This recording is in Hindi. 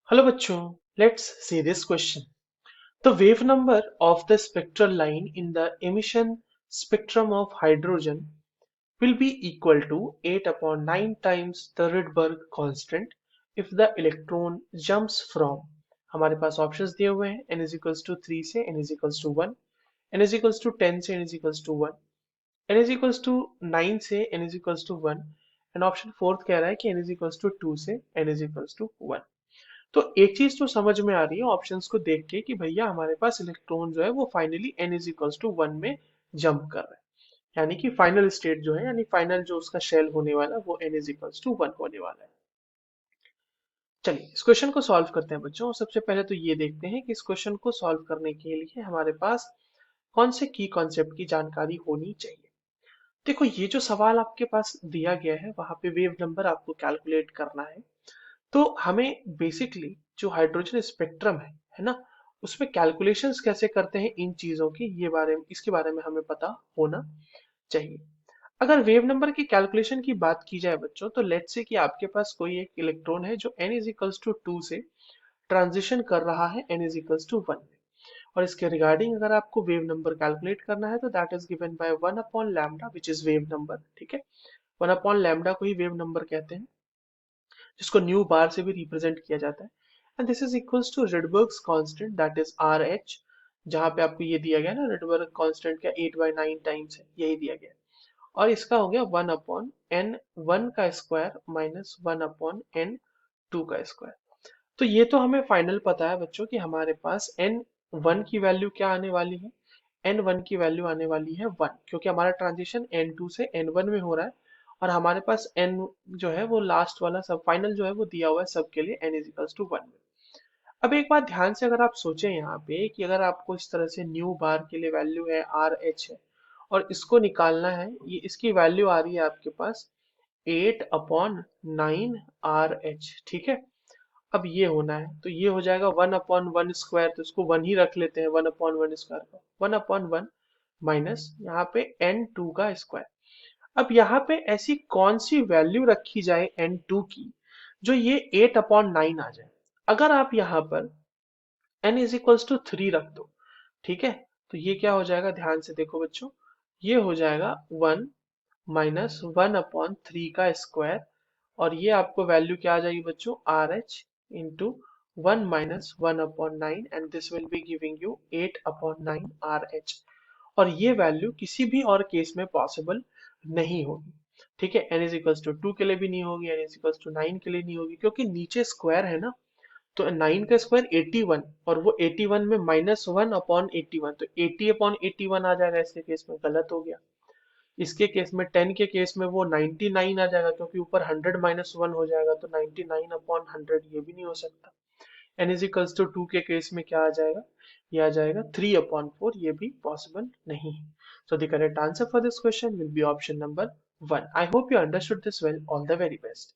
Hello bachcho, let's see this question. The wave number of the spectral line in the emission spectrum of hydrogen will be equal to 8 upon 9 times the Rydberg constant if the electron jumps from हमारे पास ऑप्शंस दिए हुए हैं n is equals to 3 से n is equals to 1 n is equals to 10 से n is equals to 1 n is equals to 9 से n is equals to 1 and option fourth कह रहा है कि n is equals to 2 से n is equals to 1। तो एक चीज तो समझ में आ रही है ऑप्शंस को देख के कि भैया हमारे पास इलेक्ट्रॉन जो है वो finally n is equals to 1 में जंप कर रहा है, यानी कि फाइनल स्टेट जो है यानी फाइनल जो उसका शेल होने वाला है वो n इज इक्वल्स टू 1 होने वाला है। चलिए इस क्वेश्चन को सॉल्व करते हैं बच्चों, और सबसे पहले तो ये देखते हैं कि इस क्वेश्चन को सॉल्व करने के लिए हमारे पास कौन से की कॉन्सेप्ट की जानकारी होनी चाहिए। देखो ये जो सवाल आपके पास दिया गया है वहां पे वेव नंबर आपको कैलकुलेट करना है, तो हमें बेसिकली जो हाइड्रोजन स्पेक्ट्रम है ना, उसमें कैलकुलेशंस कैसे करते हैं इन चीजों की ये बारे में इसके बारे में हमें पता होना चाहिए। अगर वेव नंबर की कैलकुलेशन की बात की जाए बच्चों, तो लेट्स से कि आपके पास कोई एक इलेक्ट्रॉन है जो n इज इक्वल्स टू 2 से ट्रांजिशन कर रहा है n इज इक्वल्स टू 1 में, और इसके रिगार्डिंग अगर आपको वेव नंबर कैलकुलेट करना है तो that is given by 1 upon lambda which is wave number. ठीक है, 1 अपॉन लैम्डा को ही वेव नंबर कहते हैं, जिसको न्यू बार से भी रिप्रेजेंट किया जाता है। And this is equals to Rydberg's constant that is R H, जहां पे आपको ये दिया गया ना रिडबर्ग कांस्टेंट का 8/9 टाइम्स है, यही दिया गया है। और इसका हो गया 1 अपॉन एन 1 का स्क्वायर माइनस 1 अपॉन एन 2 का स्क्वायर। तो ये तो हमें फाइनल पता है बच्चों कि हमारे पास एन 1 की वैल्यू क्या आने वाली है, एन 1 की वैल्यू आने वाली है 1, क्योंकि हमारा ट्रांजिशन एन 2 से एन 1 में हो रहा है, और हमारे पास एन जो है वो लास्ट वाला सब फाइनल जो है वो दिया हुआ है सबके लिए एन इज इक्वल्स टू 1 में। अब एक बात ध्यान से अगर आप सोचें यहाँ पे कि अगर आपको इस तरह से न्यू बार के लिए वैल्यू है आर एच है और इसको निकालना है, ये इसकी वैल्यू आ रही है आपके पास 8/9 RH। ठीक है, अब ये होना है तो ये हो जाएगा 1/1 स्क्वायर, तो इसको 1 ही रख लेते हैं 1/1 स्क्वायर का 1/1 माइनस यहाँ पे n2 का स्क्वायर। अब यहाँ पे ऐसी कौन सी वैल्यू रखी जाए n2 की जो ये 8/9 आ जाए। अगर आप यहाँ पर n इज इक्वल्स टू 3 रख दो, ठीक है, तो ये क्या हो जाएगा, ध्यान से देखो बच्चों, ये हो जाएगा 1 माइनस 1/3 का स्क्वायर, और ये आपको वैल्यू क्या आ जाएगी बच्चों R H into 1 - 1/9 and this will be giving you 8/9 R H. और ये वैल्यू किसी भी और केस में पॉसिबल नहीं होगी। ठीक है, n इज इक्वल्स टू 2 के लिए भी नहीं होगी, n इज इक्वल्स टू 9 के लिए नहीं होगी, क्योंकि नीचे स्क्वायर है ना, तो 9 का स्क्वायर 81, और वो 81 में -1/81, तो 80/81 आ जाएगा, इसके केस में गलत हो गया। इसके केस में 10 के केस में वो 99 आ जाएगा, क्योंकि ऊपर 100 - 1 हो जाएगा, तो 99/100 ये भी नहीं हो सकता। n इज इक्वल्स टू 2 के केस में क्या आ जाएगा, ये आ जाएगा 3/4, ये भी पॉसिबल नहीं है। So the correct answer for this question will be option number 1। I hope you understood this well. All the very best.